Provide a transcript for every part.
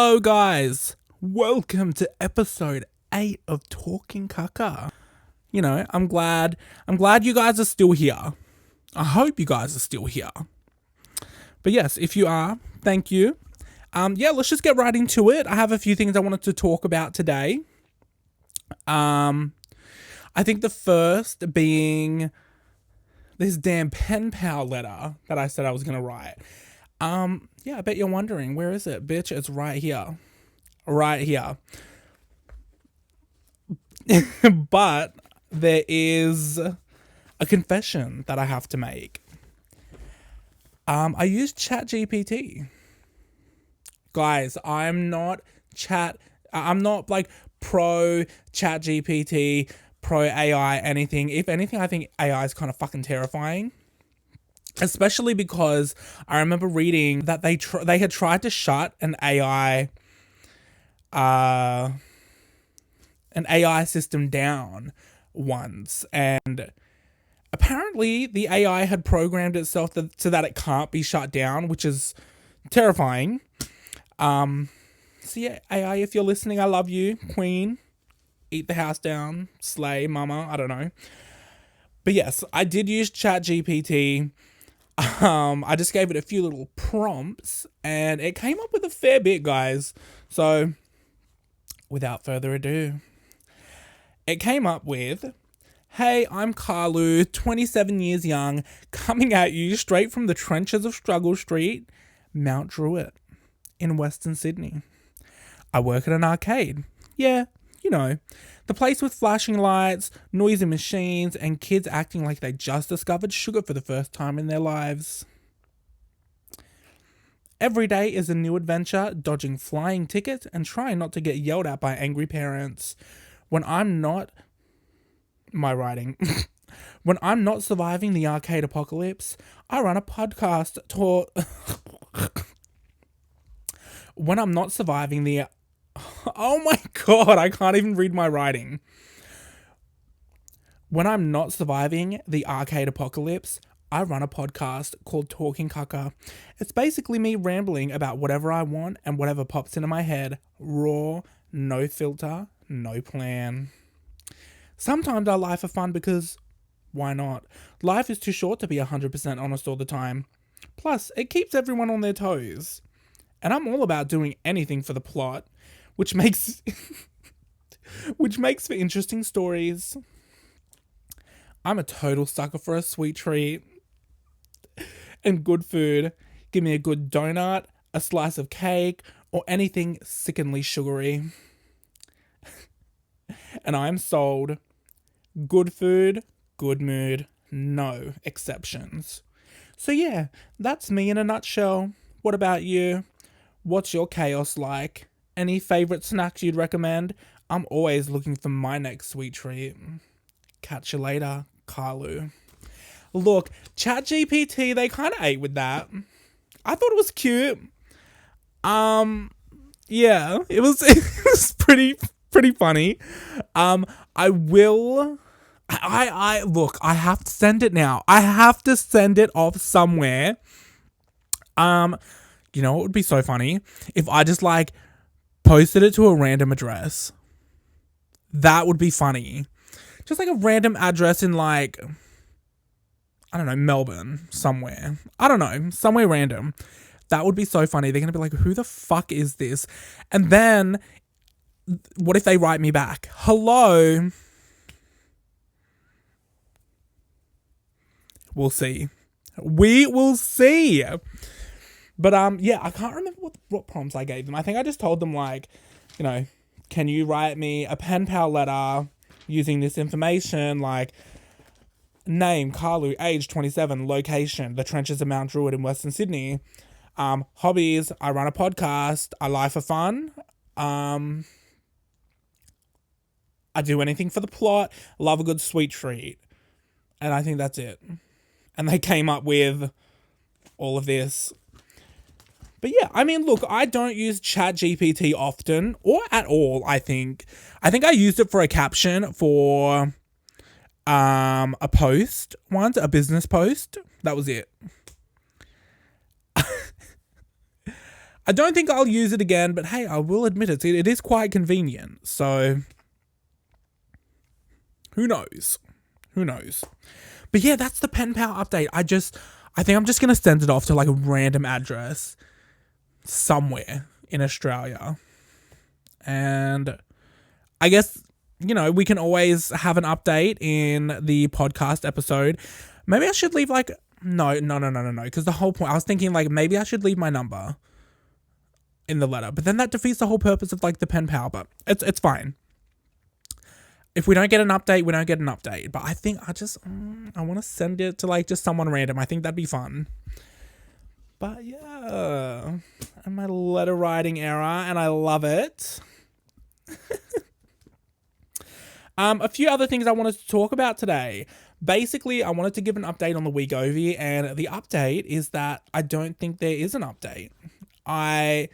Hello guys, welcome to episode 8 of Talking Kaka. You know, I'm glad you guys are still here. I hope you guys are still here. But yes, if you are, thank you. Let's just get right into it. I have a few things I wanted to talk about today. I think the first being this damn pen pal letter that I said I was going to write. I bet you're wondering, where is it? Bitch, it's right here. Right here. But there is a confession that I have to make. I use ChatGPT. Guys, I'm not like pro ChatGPT, pro AI, anything. If anything, I think AI is kind of fucking terrifying. Especially because I remember reading that they had tried to shut an AI system down once, and apparently the AI had programmed itself so that it can't be shut down, which is terrifying. So yeah, AI, if you're listening, I love you, queen. Eat the house down, slay, mama, I don't know. But yes, I did use ChatGPT. I just gave it a few little prompts and it came up with a fair bit, guys. So, without further ado, it came up with, "Hey, I'm Carlu, 27 years young, coming at you straight from the trenches of Struggle Street, Mount Druitt, in Western Sydney. I work at an arcade. Yeah, you know, the place with flashing lights, noisy machines, and kids acting like they just discovered sugar for the first time in their lives. Every day is a new adventure, dodging flying tickets and trying not to get yelled at by angry parents. When I'm not When I'm not surviving the arcade apocalypse, I run a podcast When I'm not surviving the... Oh my god, I can't even read my writing. When I'm not surviving the arcade apocalypse, I run a podcast called Talking Kaka. It's basically me rambling about whatever I want and whatever pops into my head. Raw, no filter, no plan. Sometimes I lie for fun because, why not? Life is too short to be 100% honest all the time. Plus, it keeps everyone on their toes. And I'm all about doing anything for the plot, which makes for interesting stories. I'm a total sucker for a sweet treat and good food. Give me a good donut, a slice of cake, or anything sickeningly sugary. And I'm sold. Good food, good mood, no exceptions. So yeah, that's me in a nutshell. What about you? What's your chaos like? Any favourite snacks you'd recommend? I'm always looking for my next sweet treat. Catch you later, Carlu." Look, ChatGPT, they kind of ate with that. I thought it was cute. Yeah, it was pretty funny. Look, I have to send it now. I have to send it off somewhere. You know what would be so funny? If I just posted it to a random address. That would be funny. Just a random address in I don't know, Melbourne, somewhere. I don't know, somewhere random. That would be so funny. They're going to be like, who the fuck is this? And then, what if they write me back? Hello? We'll see. We will see. But, I can't remember what prompts I gave them. I think I just told them, can you write me a pen pal letter using this information, name, Carlu, age 27, location, the trenches of Mount Druitt in Western Sydney. Hobbies, I run a podcast, I lie for fun. I do anything for the plot, love a good sweet treat. And I think that's it. And they came up with all of this. But yeah, I mean, look, I don't use ChatGPT often or at all, I think. I think I used it for a caption for a post once, a business post. That was it. I don't think I'll use it again, but hey, I will admit it is quite convenient. So who knows? Who knows? But yeah, that's the pen pal update. I think I'm just going to send it off to like a random address somewhere in Australia. And I guess, we can always have an update in the podcast episode. Maybe I should leave like, no. Because the whole point, I was thinking like maybe I should leave my number in the letter. But then that defeats the whole purpose of like the pen pal. But it's fine. If we don't get an update, we don't get an update. But I think I want to send it to like just someone random. I think that'd be fun. But yeah, and my letter writing era, and I love it. A few other things I wanted to talk about today. Basically, I wanted to give an update on the Wegovy, and the update is that I don't think there is an update. I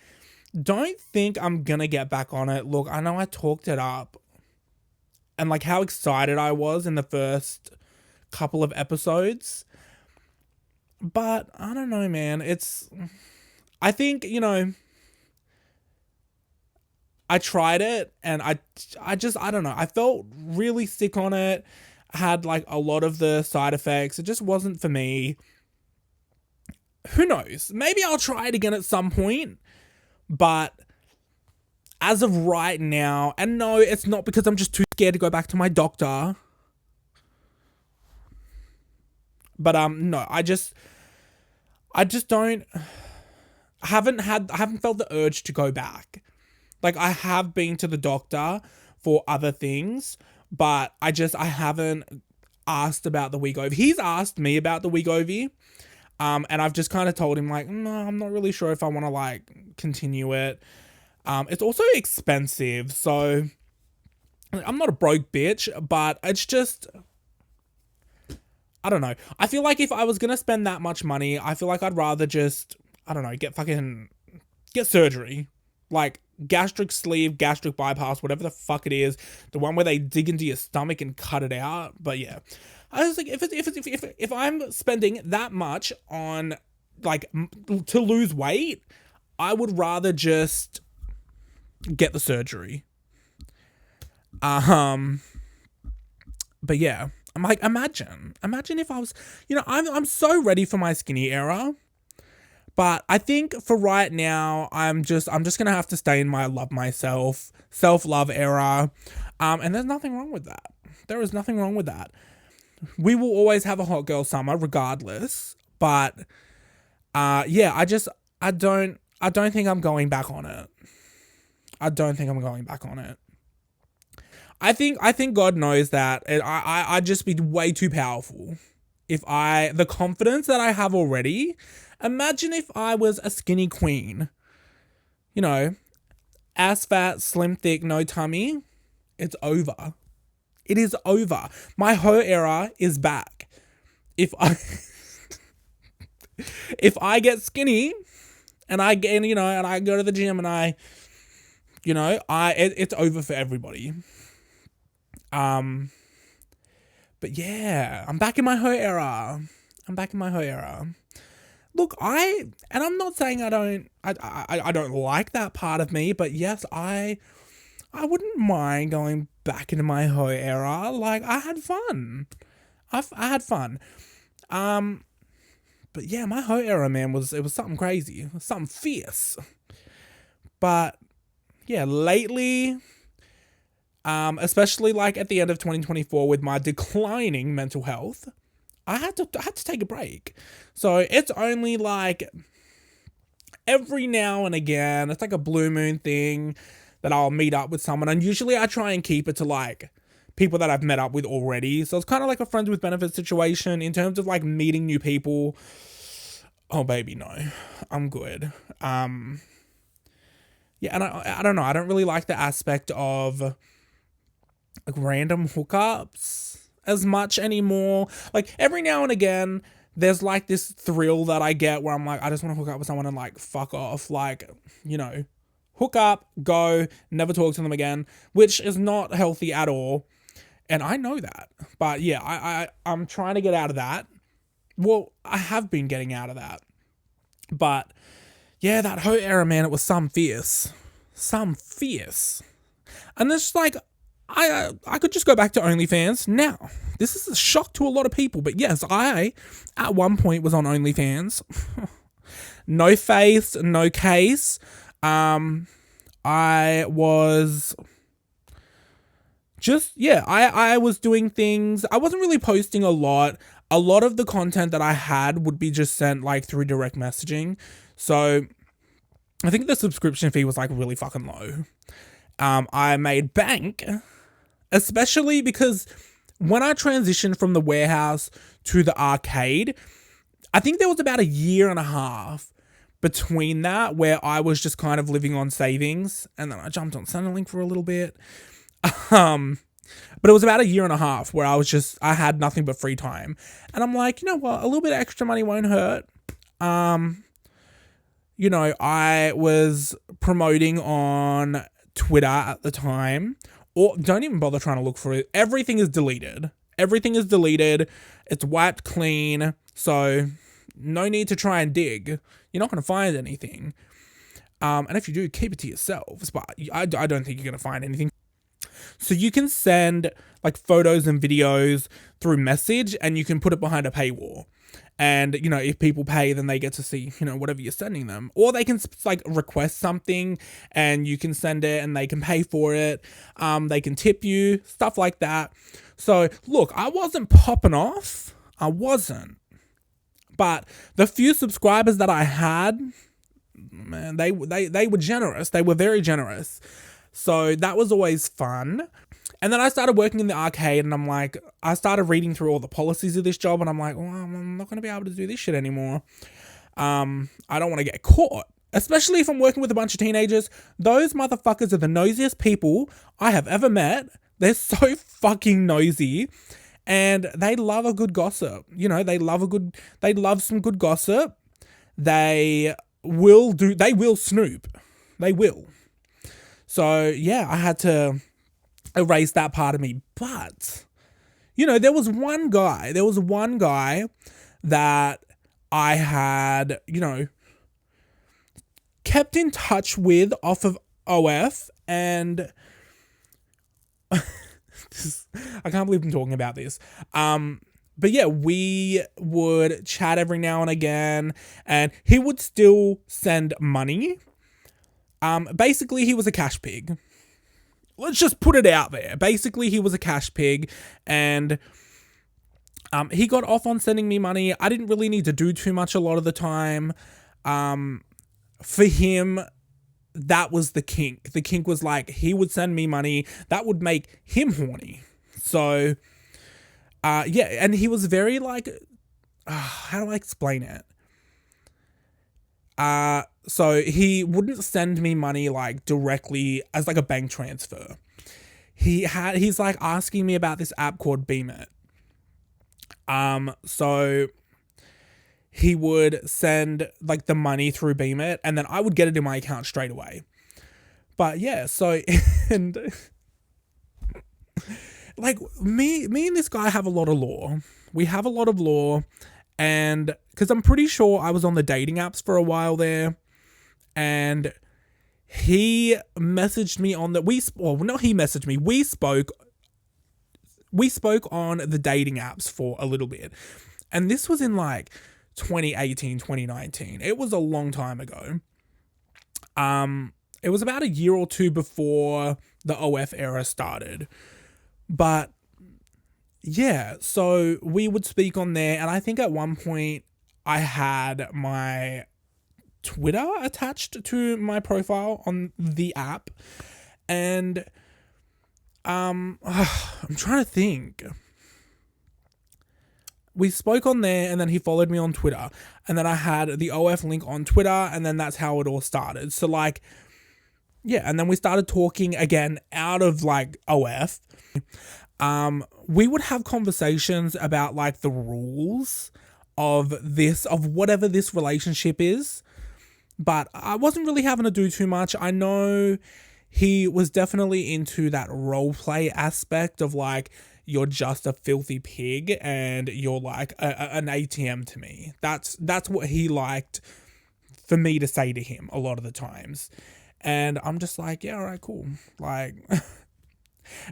don't think I'm gonna get back on it. Look, I know I talked it up. And like how excited I was in the first couple of episodes. But I don't know, man. I think, I tried it and I don't know. I felt really sick on it. I had like a lot of the side effects. It just wasn't for me. Who knows? Maybe I'll try it again at some point. But as of right now, and no, it's not because I'm just too scared to go back to my doctor. But no, I just don't I haven't felt the urge to go back. Like I have been to the doctor for other things, but I haven't asked about the Wegovy. He's asked me about the Wegovy. And I've just kind of told him like, no, I'm not really sure if I want to like continue it. It's also expensive, so I'm not a broke bitch, but it's just, I don't know. I feel like if I was gonna spend that much money, I feel like I'd rather just, I don't know, get surgery. Like gastric sleeve, gastric bypass, whatever the fuck it is, the one where they dig into your stomach and cut it out. But yeah, I was like, if I'm spending that much on like to lose weight, I would rather just get the surgery. But yeah, I'm like, imagine if I was, I'm so ready for my skinny era, but I think for right now, I'm just gonna have to stay in my love myself, self-love era. And there's nothing wrong with that. There is nothing wrong with that. We will always have a hot girl summer regardless, but, yeah, I don't think I'm going back on it. I don't think I'm going back on it. I think God knows that I'd just be way too powerful. The confidence that I have already, imagine if I was a skinny queen. Ass fat, slim thick, no tummy. It's over. It is over. My hoe era is back. If I get skinny and I get, and I go to the gym and it's over for everybody. But yeah, I'm back in my hoe era. Look, and I'm not saying I don't like that part of me, but yes, I wouldn't mind going back into my hoe era. Like, I had fun. I had fun. But yeah, my hoe era, man, it was something crazy, something fierce. But yeah, lately, especially like at the end of 2024 with my declining mental health, I had to take a break. So it's only like every now and again, it's like a blue moon thing that I'll meet up with someone. And usually I try and keep it to like people that I've met up with already. So it's kind of like a friends with benefits situation in terms of like meeting new people. Oh baby, no, I'm good. Yeah, and I don't know. I don't really like the aspect of like random hookups as much anymore. Like every now and again, there's like this thrill that I get where I'm like, I just want to hook up with someone and like fuck off. Like, hook up, go, never talk to them again, which is not healthy at all. And I know that. But yeah, I'm trying to get out of that. Well, I have been getting out of that. But yeah, that whole era, man, it was some fierce. Some fierce. And it's like, I could just go back to OnlyFans now. This is a shock to a lot of people, but yes, I, at one point, was on OnlyFans. No face, no case. I was just, yeah, I was doing things. I wasn't really posting a lot. A lot of the content that I had would be just sent like through direct messaging. So I think the subscription fee was like really fucking low. I made bank, especially because when I transitioned from the warehouse to the arcade, I think there was about a year and a half between that where I was just kind of living on savings, and then I jumped on Centrelink for a little bit. But it was about a year and a half where I had nothing but free time. And I'm like, you know what, a little bit of extra money won't hurt. You know, I was promoting on Twitter at the time, or don't even bother trying to look for it. Everything is deleted. It's wiped clean. So no need to try and dig. You're not going to find anything. And if you do, keep it to yourselves. But I don't think you're going to find anything. So you can send like photos and videos through message, and you can put it behind a paywall. And, you know, if people pay, then they get to see, you know, whatever you're sending them. Or they can like request something and you can send it and they can pay for it. They can tip you, stuff like that. So look, I wasn't popping off. I wasn't. But the few subscribers that I had, man, they were generous. They were very generous. So that was always fun. And then I started working in the arcade, and I'm like, I started reading through all the policies of this job, and I'm like, well, I'm not going to be able to do this shit anymore. I don't want to get caught, especially if I'm working with a bunch of teenagers. Those motherfuckers are the nosiest people I have ever met. They're so fucking nosy. And they love a good gossip. You know, they love some good gossip. They will snoop. They will. So, yeah, I had to erase that part of me. But, you know, there was one guy that I had, you know, kept in touch with off of OF, and I can't believe I'm talking about this. But yeah, we would chat every now and again, and he would still send money. Basically, he was a cash pig. Let's just put it out there. Basically, he was a cash pig, and he got off on sending me money. I didn't really need to do too much a lot of the time. For him, that was the kink. The kink was like, he would send me money. That would make him horny. So, yeah, and he was very like, how do I explain it? So he wouldn't send me money like directly as like a bank transfer. He's like asking me about this app called Beamit. So he would send like the money through Beamit, and then I would get it in my account straight away. But yeah, so, and like me and this guy have a lot of lore. We have a lot of lore, and because I'm pretty sure I was on the dating apps for a while there, and he messaged me on the, we spoke on the dating apps for a little bit. And this was in like 2018, 2019. It was a long time ago. It was about a year or two before the OF era started. But yeah, so we would speak on there, and I think at one point I had my Twitter attached to my profile on the app, and I'm trying to think. We spoke on there, and then he followed me on Twitter, and then I had the OF link on Twitter, and then that's how it all started. So like, yeah, and then we started talking again out of like OF. We would have conversations about like the rules of whatever this relationship is, but I wasn't really having to do too much. I know he was definitely into that role play aspect of like, you're just a filthy pig and you're like an ATM to me. That's what he liked for me to say to him a lot of the times. And I'm just like, yeah, all right, cool. Like,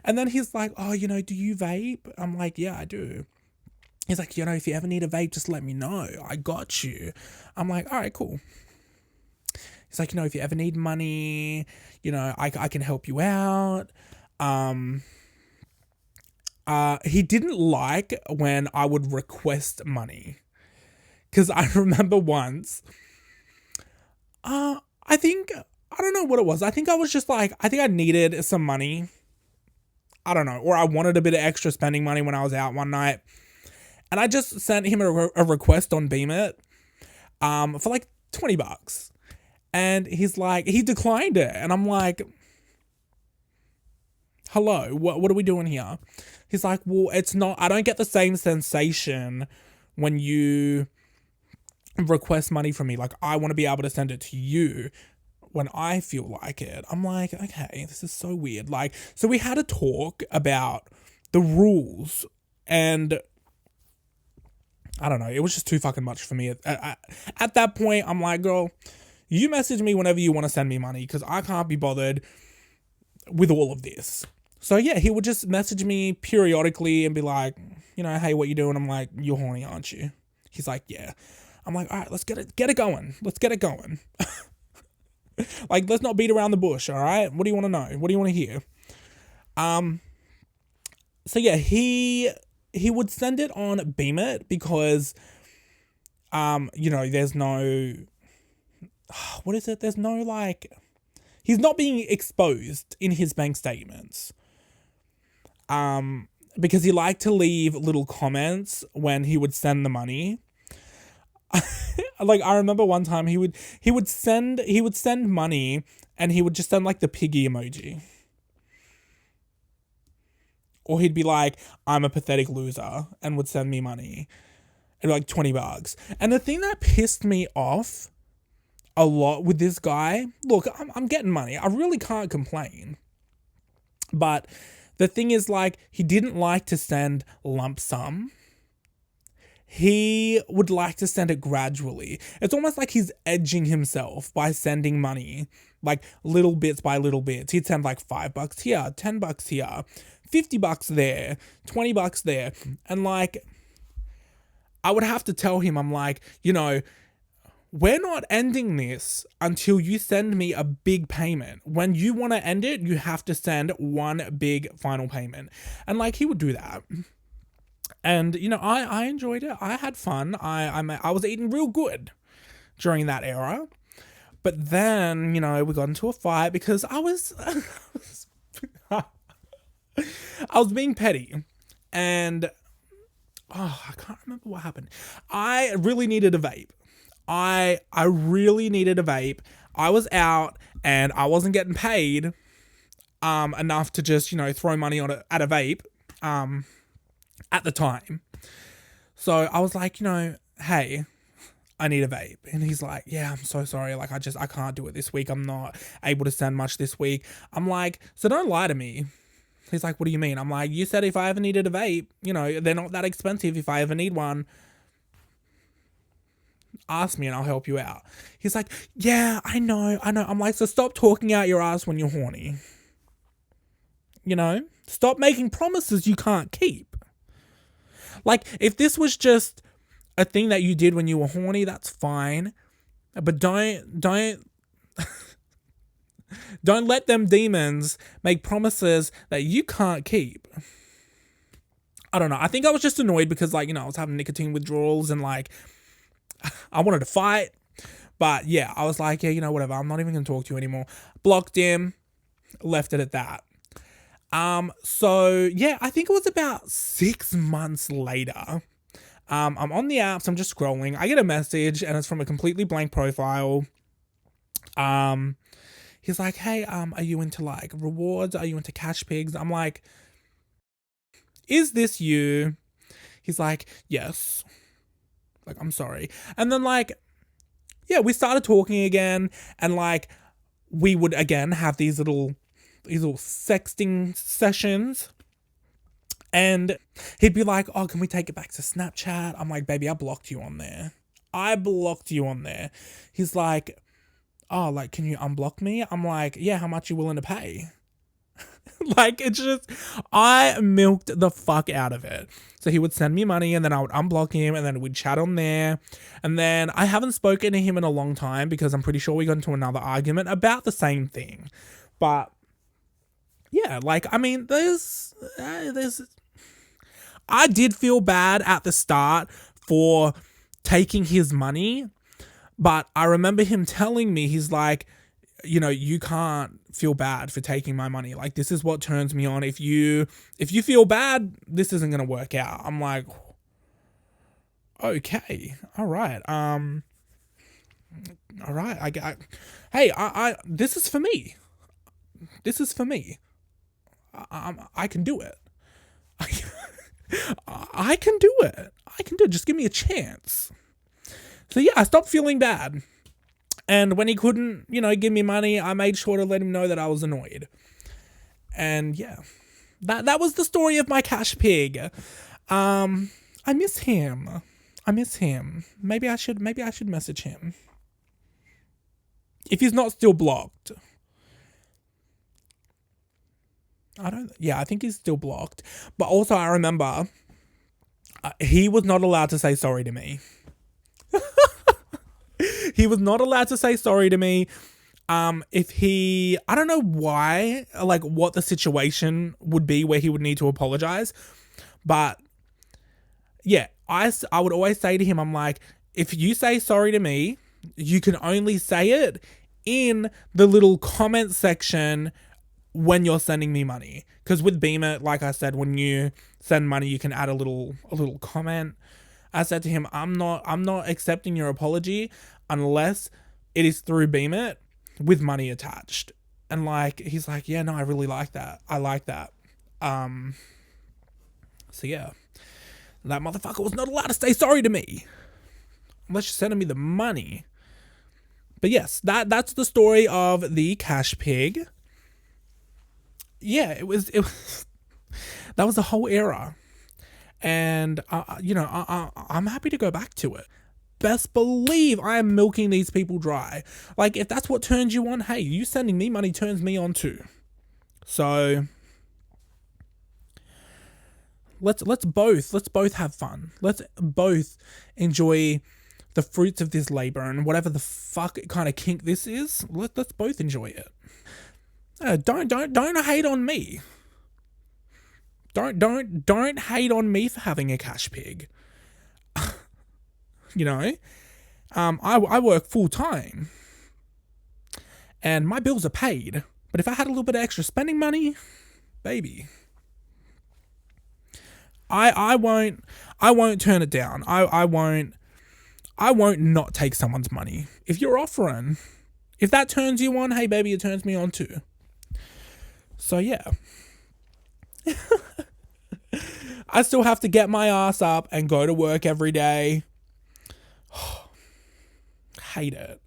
and then he's like, oh, do you vape? I'm like, yeah, I do. He's like, if you ever need a vape, just let me know. I got you. I'm like, all right, cool. He's like, if you ever need money, I can help you out. He didn't like when I would request money. Because I remember once, I don't know what it was. I think I was just like, I think I needed some money. I don't know. Or I wanted a bit of extra spending money when I was out one night. And I just sent him a request on Beam It for like $20. And he's like, he declined it. And I'm like, hello, what are we doing here? He's like, well, it's not, I don't get the same sensation when you request money from me. Like, I want to be able to send it to you when I feel like it. I'm like, okay, this is so weird. Like, so we had a talk about the rules, and I don't know, it was just too fucking much for me. At that point, I'm like, girl, you message me whenever you want to send me money, because I can't be bothered with all of this. So yeah, he would just message me periodically and be like, hey, what you doing? I'm like, you're horny, aren't you? He's like, yeah. I'm like, all right, let's get it going. Let's get it going. Like, let's not beat around the bush, all right? What do you want to know? What do you want to hear? So yeah, he would send it on Beam It because, there's no, what is it? There's no, like, he's not being exposed in his bank statements. Because he liked to leave little comments when he would send the money. Like, I remember one time he would send money, and he would just send like the piggy emoji. Or he'd be like, I'm a pathetic loser, and would send me money. And like $20. And the thing that pissed me off a lot with this guy, look, I'm getting money. I really can't complain. But the thing is, like, he didn't like to send lump sum. He would like to send it gradually. It's almost like he's edging himself by sending money, like little bits by little bits. He'd send like $5 here, $10 here, $50 there, $20 there. And like, I would have to tell him, I'm like, we're not ending this until you send me a big payment. When you want to end it, you have to send one big final payment. And like, he would do that. And, I enjoyed it. I had fun. I was eating real good during that era. But then, we got into a fight because I was being petty. And, I can't remember what happened. I really needed a vape. I really needed a vape. I was out and I wasn't getting paid enough to just, throw money on it at a vape at the time. So I was like, hey, I need a vape. And he's like, yeah, I'm so sorry. Like, I can't do it this week. I'm not able to send much this week. I'm like, so don't lie to me. He's like, what do you mean? I'm like, you said if I ever needed a vape, they're not that expensive. If I ever need one, ask me and I'll help you out. He's like, yeah, I know. I'm like, so stop talking out your ass when you're horny. Stop making promises you can't keep. Like, if this was just a thing that you did when you were horny, that's fine. But don't don't let them demons make promises that you can't keep. I don't know. I think I was just annoyed because, like, I was having nicotine withdrawals and, like, I wanted to fight. But, yeah, I was like, yeah, whatever. I'm not even going to talk to you anymore. Blocked him. Left it at that. So, yeah, I think it was about 6 months later. I'm on the apps. I'm just scrolling. I get a message, and it's from a completely blank profile. He's like, hey, are you into, like, rewards? Are you into cash pigs? I'm like, is this you? He's like, yes. Like, I'm sorry. And then, like, yeah, we started talking again, and, like, we would, again, have these little sexting sessions. And he'd be like, oh, can we take it back to Snapchat? I'm like, baby, I blocked you on there. I blocked you on there. He's like, oh, like, can you unblock me? I'm like, yeah, how much you willing to pay? Like, it's just, I milked the fuck out of it. So he would send me money and then I would unblock him and then we'd chat on there. And then I haven't spoken to him in a long time because I'm pretty sure we got into another argument about the same thing. But yeah, like, I mean, I did feel bad at the start for taking his money, but I remember him telling me, he's like, you know, you can't feel bad for taking my money. Like, this is what turns me on. If you feel bad, this isn't going to work out. I'm like, okay, all right. All right. I this is for me. This is for me. I can do it. I can do it. I can do it. Just give me a chance. So yeah, I stopped feeling bad. And when he couldn't, you know, give me money, I made sure to let him know that I was annoyed. And yeah, that was the story of my cash pig. I miss him. Maybe I should message him. If he's not still blocked. I think he's still blocked. But also I remember he was not allowed to say sorry to me. He was not allowed to say sorry to me. I don't know why, like what the situation would be where he would need to apologize. But yeah, I would always say to him, I'm like, if you say sorry to me, you can only say it in the little comment section when you're sending me money. Because with Beamer, like I said, when you send money, you can add a little comment. I said to him, I'm not accepting your apology unless it is through Beamer with money attached. And like, he's like, yeah, no, I really like that. I like that. So yeah, that motherfucker was not allowed to say sorry to me unless you're sending me the money. But yes, that's the story of the cash pig. Yeah, it was that was the whole era. And, I'm happy to go back to it. Best believe I am milking these people dry. Like, if that's what turns you on, hey, you sending me money turns me on too. So, let's both have fun. Let's both enjoy the fruits of this labor and whatever the fuck kind of kink this is. Let's both enjoy it. Don't hate on me. Don't hate on me for having a cash pig. You know, I work full time, and my bills are paid. But if I had a little bit of extra spending money, baby, I won't turn it down. I won't not take someone's money if you're offering. If that turns you on, hey baby, it turns me on too. So yeah. I still have to get my ass up and go to work every day. Hate it.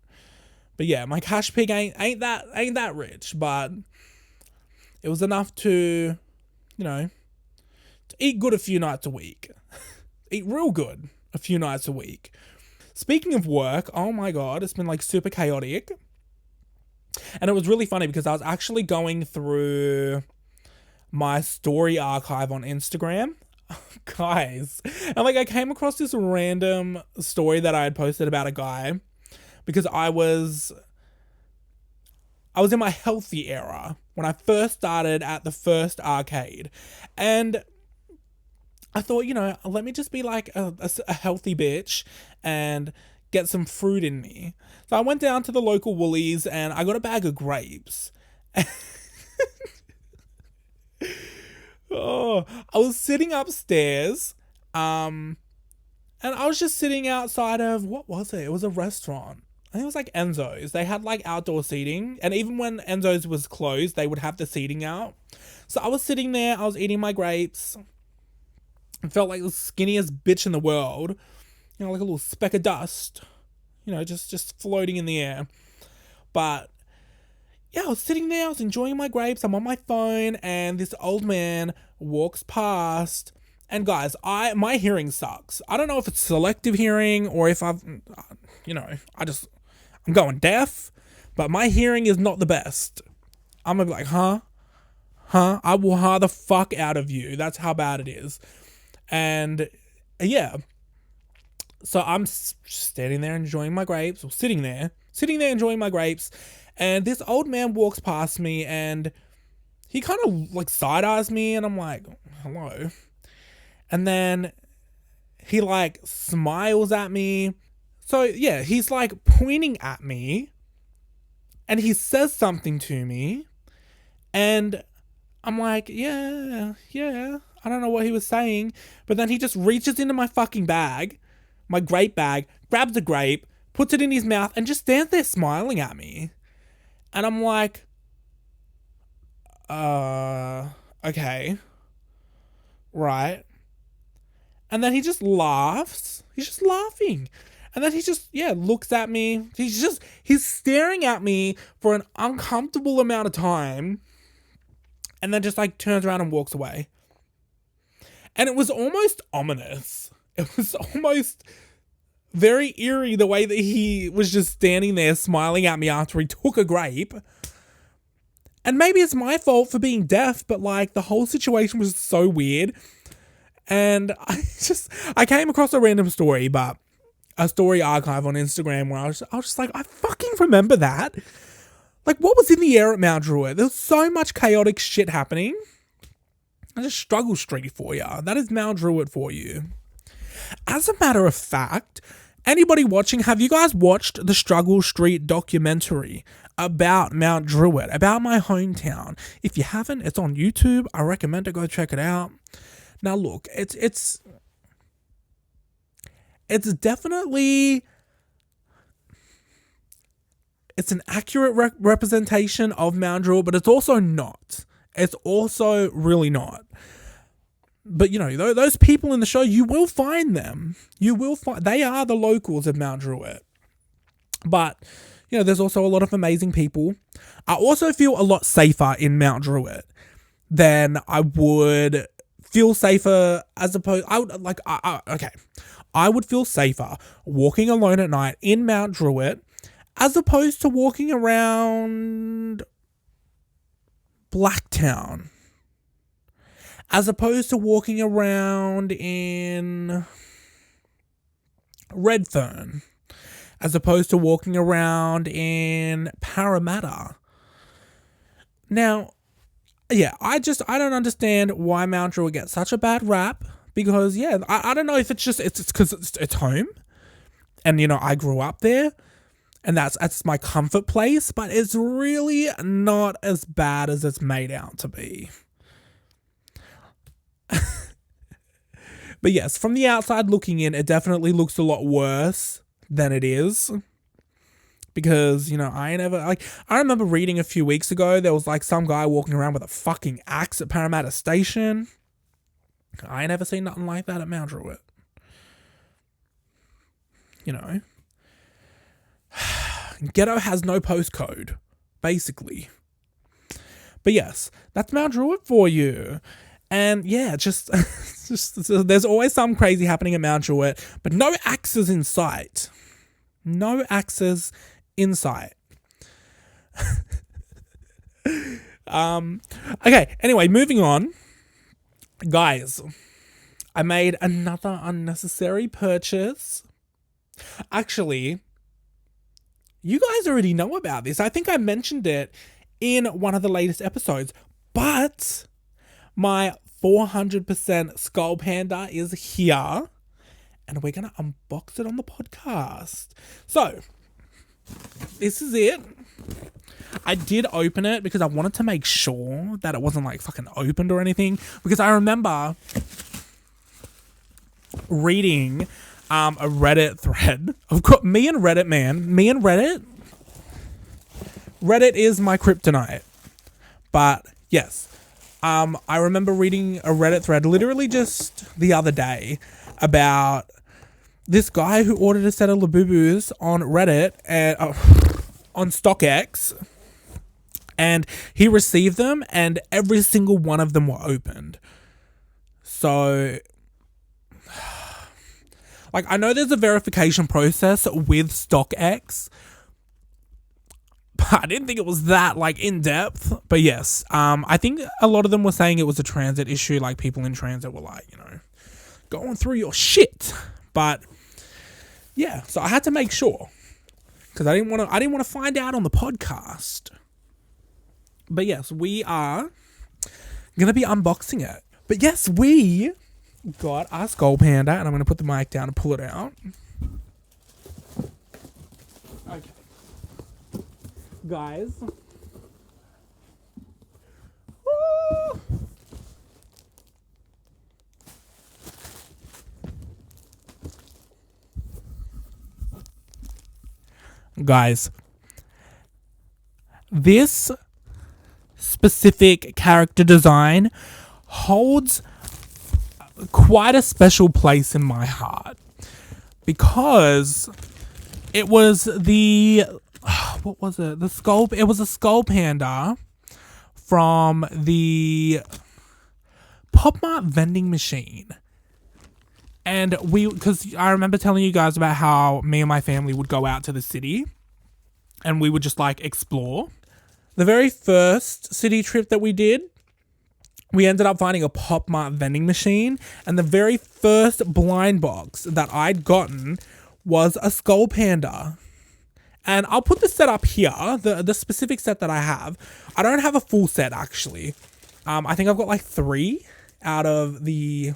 But yeah, my cash pig ain't that rich, but it was enough to, to eat good a few nights a week. Eat real good a few nights a week. Speaking of work, oh my god, it's been like super chaotic. And it was really funny because I was actually going through my story archive on Instagram. Guys. And like I came across this random story that I had posted about a guy because I was in my healthy era when I first started at the first arcade. And I thought, let me just be like a healthy bitch and get some fruit in me. So I went down to the local Woolies and I got a bag of grapes. Oh, I was sitting upstairs, and I was just sitting outside of, what was it? It was a restaurant. I think it was like Enzo's. They had like outdoor seating, and even when Enzo's was closed, they would have the seating out. So I was sitting there, I was eating my grapes. I felt like the skinniest bitch in the world. Like a little speck of dust. Just floating in the air. But yeah, I was sitting there, I was enjoying my grapes, I'm on my phone, and this old man walks past, And guys, my hearing sucks. I don't know if it's selective hearing or if I'm going deaf, but my hearing is not the best. I'm gonna be like, huh? I will ha the fuck out of you. That's how bad it is. And yeah, so I'm standing there enjoying my grapes, or sitting there enjoying my grapes, and this old man walks past me, and he kind of like side-eyes me, and I'm like, hello. And then he like smiles at me. So yeah, he's like pointing at me, and he says something to me, and I'm like, yeah. I don't know what he was saying. But then he just reaches into my fucking bag, my grape bag, grabs a grape, puts it in his mouth, and just stands there smiling at me. And I'm like, okay. Right. And then he just laughs. He's just laughing. And then he just, looks at me. He's staring at me for an uncomfortable amount of time. And then just like turns around and walks away. And it was almost ominous. It was almost very eerie the way that he was just standing there smiling at me after he took a grape. And maybe it's my fault for being deaf, but like the whole situation was so weird. And I came across a random story, but a story archive on Instagram where I was just like, I fucking remember that. Like, what was in the air at Mount Druitt? There was so much chaotic shit happening. That's just struggle street for you. That is Mount Druitt for you. As a matter of fact, anybody watching, have you guys watched the Struggle Street documentary about Mount Druitt, about my hometown? If you haven't, it's on YouTube. I recommend to go check it out. Now look, it's definitely, it's an accurate representation of Mount Druitt, but it's also not. It's also really not. But you know, those people in the show, you will find them. They are the locals of Mount Druitt. But you know, there's also a lot of amazing people. I also feel a lot safer in Mount Druitt than I would feel safer I would feel safer walking alone at night in Mount Druitt as opposed to walking around Blacktown, as opposed to walking around in Redfern, as opposed to walking around in Parramatta. Now, yeah, I don't understand why Mount Druitt gets such a bad rap, because I don't know if it's because it's home, and you know, I grew up there, and that's my comfort place, but it's really not as bad as it's made out to be. But yes, from the outside looking in, it definitely looks a lot worse than it is. Because, you know, I remember reading a few weeks ago, there was like some guy walking around with a fucking axe at Parramatta Station. I ain't never seen nothing like that at Mount Druitt. You know. Ghetto has no postcode, basically. But yes, that's Mount Druitt for you. And yeah, just there's always something crazy happening at Mount Druitt, but no axes in sight. No axes in sight. Okay, anyway, moving on. Guys, I made another unnecessary purchase. Actually, you guys already know about this. I think I mentioned it in one of the latest episodes, but my 400% Skull Panda is here, and we're going to unbox it on the podcast. So, this is it. I did open it because I wanted to make sure that it wasn't like fucking opened or anything, because I remember reading a Reddit thread. I've got me and Reddit, man. Me and Reddit. Reddit is my kryptonite. But yes, I remember reading a Reddit thread literally just the other day about this guy who ordered a set of Labubus on Reddit and on StockX, and he received them, and every single one of them were opened. So Like, I know there's a verification process with StockX, but I didn't think it was that, like, in depth. But yes, I think a lot of them were saying it was a transit issue. Like, people in transit were like, going through your shit. But yeah, so I had to make sure, because I didn't want to find out on the podcast. But yes, we are gonna be unboxing it. But yes, we got our Skull Panda, and I'm gonna put the mic down and pull it out. Okay, guys. Woo! Guys, this specific character design holds quite a special place in my heart, because it was what was it? It was a Skull Panda from the Pop Mart vending machine. And because I remember telling you guys about how me and my family would go out to the city and we would just like explore. The very first city trip that we did, we ended up finding a Pop Mart vending machine, and the very first blind box that I'd gotten was a Skull Panda. And I'll put the set up here, the specific set that I have. I don't have a full set, actually. I think I've got like 3 out of the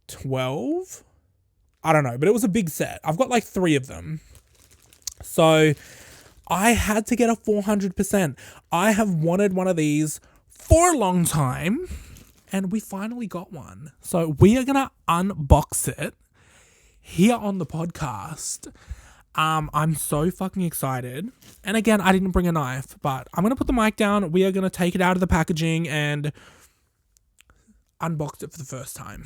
12. I don't know, but it was a big set. I've got like 3 of them. So I had to get a 400%. I have wanted one of these for a long time, and we finally got one. So we are going to unbox it here on the podcast. I'm so fucking excited. And again, I didn't bring a knife, but I'm going to put the mic down. We are going to take it out of the packaging and unbox it for the first time.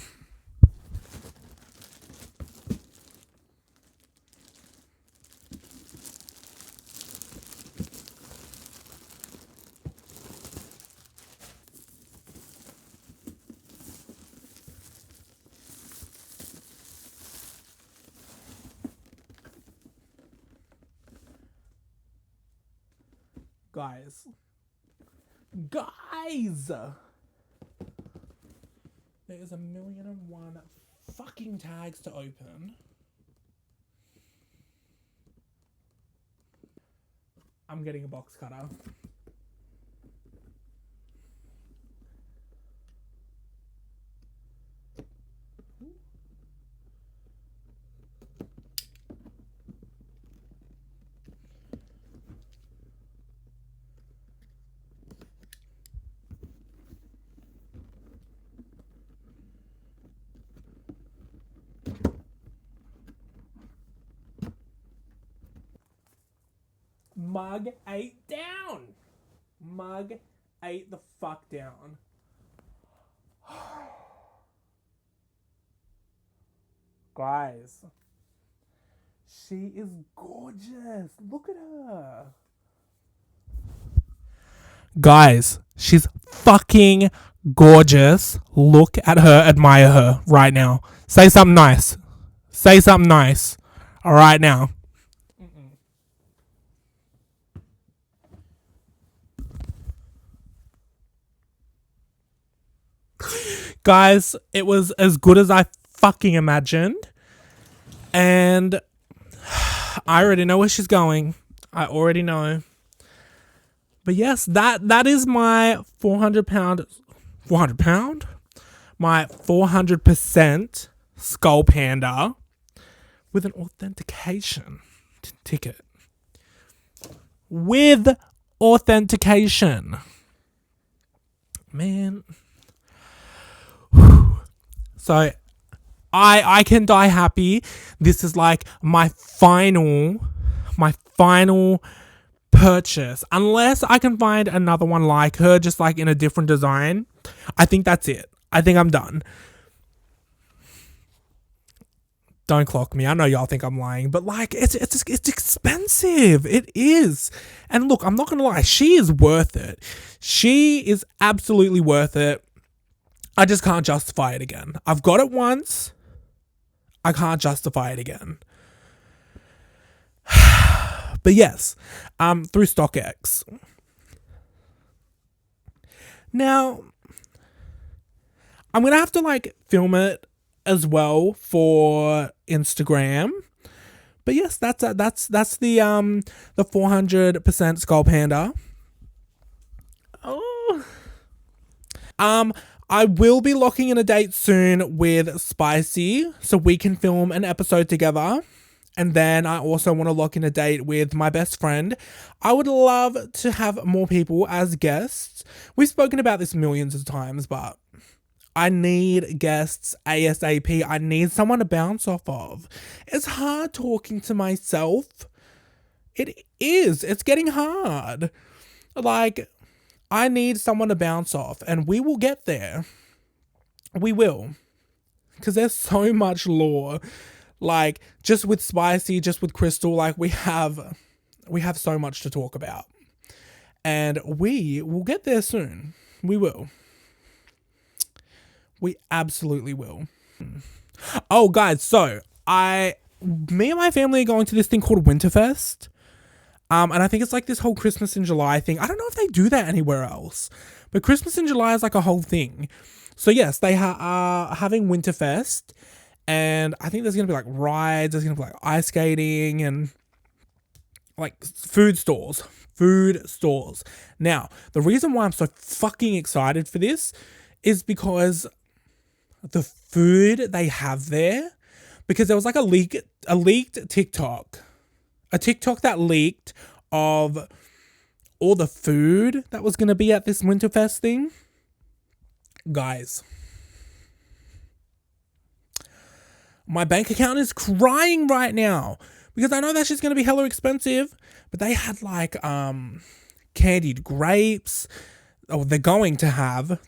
Guys, there is 1,000,001 fucking tags to open. I'm getting a box cutter. Mug ate down. Mug ate the fuck down. Guys, she is gorgeous. Look at her. Guys, she's fucking gorgeous. Look at her, admire her right now. Say something nice. Say something nice. All right now. Guys, it was as good as I fucking imagined. And I already know where she's going. I already know. But yes, that is my 400 pound? My 400% Skull Panda with an authentication ticket. With authentication. Man. So I can die happy. This is like my final purchase. Unless I can find another one like her, just like in a different design. I think that's it. I think I'm done. Don't clock me. I know y'all think I'm lying, but like it's expensive. It is. And look, I'm not gonna lie, she is worth it. She is absolutely worth it. I just can't justify it again. I've got it once. I can't justify it again. But yes, through StockX. Now, I'm going to have to like film it as well for Instagram. But yes, that's the 400% Skull Panda. Oh. I will be locking in a date soon with Spicy so we can film an episode together. And then I also want to lock in a date with my best friend. I would love to have more people as guests. We've spoken about this millions of times, but I need guests ASAP. I need someone to bounce off of. It's hard talking to myself. It is. It's getting hard. Like, I need someone to bounce off, and we will get there. We will. Because there's so much lore. Like, just with Spicy, just with Crystal, like, we have so much to talk about. And we will get there soon. We will. We absolutely will. Oh, guys, so me and my family are going to this thing called Winterfest. And I think it's like this whole Christmas in July thing. I don't know if they do that anywhere else, but Christmas in July is like a whole thing. So yes, they are having Winterfest, and I think there's going to be like rides, there's going to be like ice skating and like food stores. Now, the reason why I'm so fucking excited for this is because the food they have there, because there was like a leaked TikTok. A TikTok that leaked of all the food that was going to be at this Winterfest thing. Guys, my bank account is crying right now because I know that shit's going to be hella expensive, but they had like candied grapes. Oh, they're going to have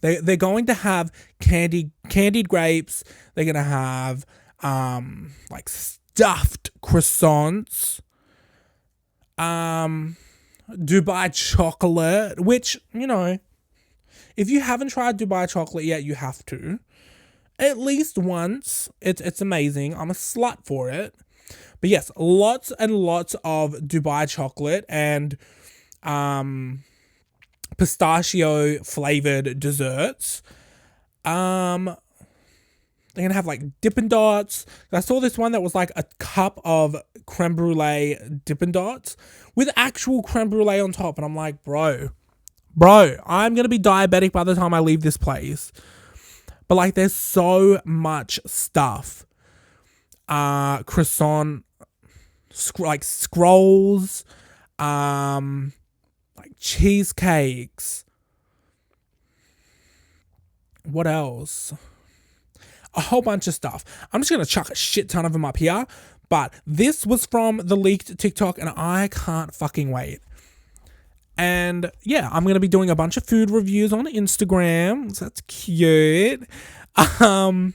candied grapes. They're going to have like stuffed croissants. Dubai chocolate, which, you know, if you haven't tried Dubai chocolate yet, you have to. At least once. It's amazing. I'm a slut for it. But yes, lots and lots of Dubai chocolate and pistachio flavored desserts. They're going to have like Dippin' Dots. I saw this one that was like a cup of creme brulee Dippin' Dots with actual creme brulee on top. And I'm like, bro, I'm going to be diabetic by the time I leave this place. But like, there's so much stuff. Croissant, like scrolls, like cheesecakes. What else? A whole bunch of stuff. I'm just going to chuck a shit ton of them up here. But this was from the leaked TikTok and I can't fucking wait. And yeah, I'm going to be doing a bunch of food reviews on Instagram. So that's cute. But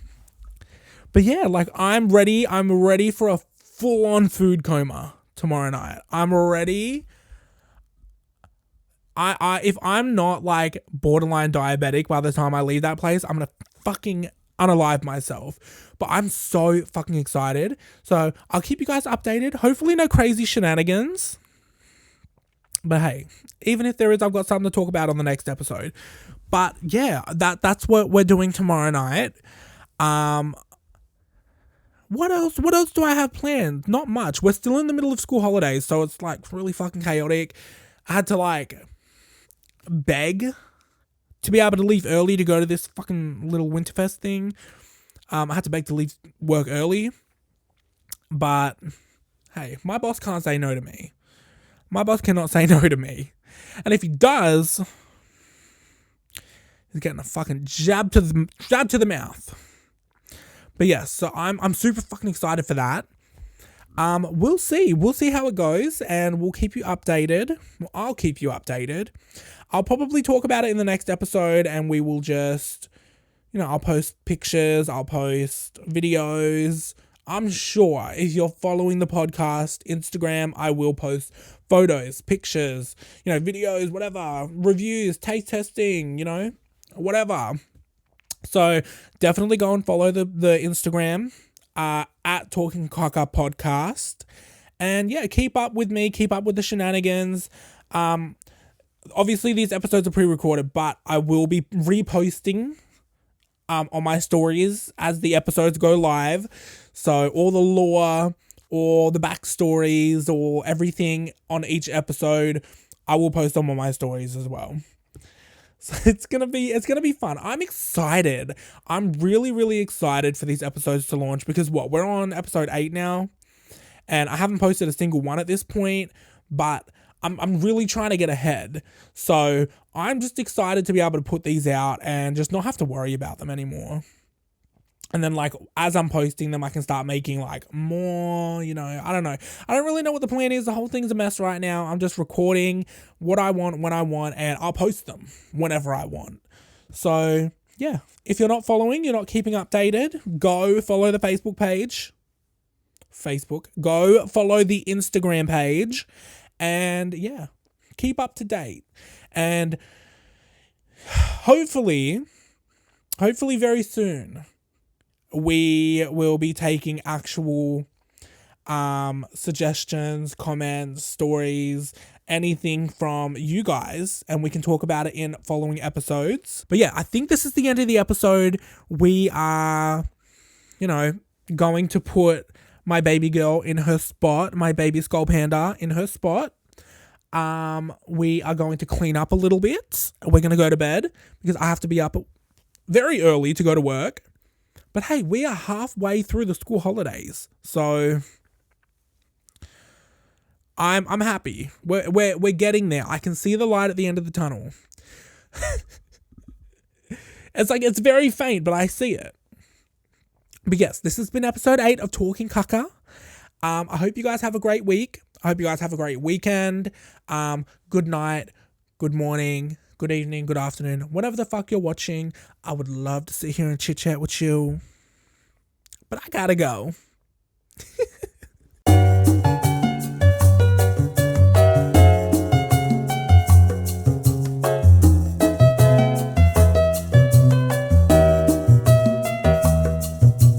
yeah, like I'm ready for a full-on food coma tomorrow night. I'm ready. If I'm not like borderline diabetic by the time I leave that place, I'm going to fucking unalive myself. But I'm so fucking excited. So I'll keep you guys updated. Hopefully no crazy shenanigans. But hey, even if there is, I've got something to talk about on the next episode. But yeah, that's what we're doing tomorrow night. What else do I have planned? Not much. We're still in the middle of school holidays, so it's like really fucking chaotic. I had to like beg to be able to leave early to go to this fucking little Winterfest thing. I had to beg to leave work early. But hey, my boss can't say no to me. My boss cannot say no to me. And if he does, he's getting a fucking jab to the mouth. But yes, so I'm super fucking excited for that. We'll see how it goes, and we'll keep you updated. Well, I'll keep you updated. I'll probably talk about it in the next episode, and we will just, I'll post pictures, I'll post videos. I'm sure if you're following the podcast, Instagram, I will post photos, pictures, videos, whatever, reviews, taste testing, whatever. So definitely go and follow the Instagram. at Talking Kaka Podcast. And yeah, keep up with me, keep up with the shenanigans. Obviously these episodes are pre-recorded, but I will be reposting on my stories as the episodes go live. So all the lore or the backstories or everything on each episode, I will post them on my stories as well. So it's gonna be fun. I'm excited. I'm really, really excited for these episodes to launch because we're on episode 8 now, and I haven't posted a single one at this point, but I'm really trying to get ahead. So I'm just excited to be able to put these out and just not have to worry about them anymore. And then, like, as I'm posting them, I can start making, like, more, I don't know. I don't really know what the plan is. The whole thing's a mess right now. I'm just recording what I want, when I want, and I'll post them whenever I want. So, yeah. If you're not following, you're not keeping updated, go follow the Facebook page. Go follow the Instagram page. And, yeah, keep up to date. And hopefully very soon, we will be taking actual suggestions, comments, stories, anything from you guys, and we can talk about it in following episodes. But yeah, I think this is the end of the episode. We are, going to put my baby girl in her spot, my baby skull panda in her spot. We are going to clean up a little bit. We're going to go to bed because I have to be up very early to go to work. But hey, we are halfway through the school holidays, so I'm happy. We're getting there. I can see the light at the end of the tunnel. It's very faint, but I see it. But yes, this has been episode 8 of Talking Kaka. I hope you guys have a great week. I hope you guys have a great weekend. Good night, good morning, good evening, good afternoon, whatever the fuck you're watching. I would love to sit here and chit chat with you, but I gotta go.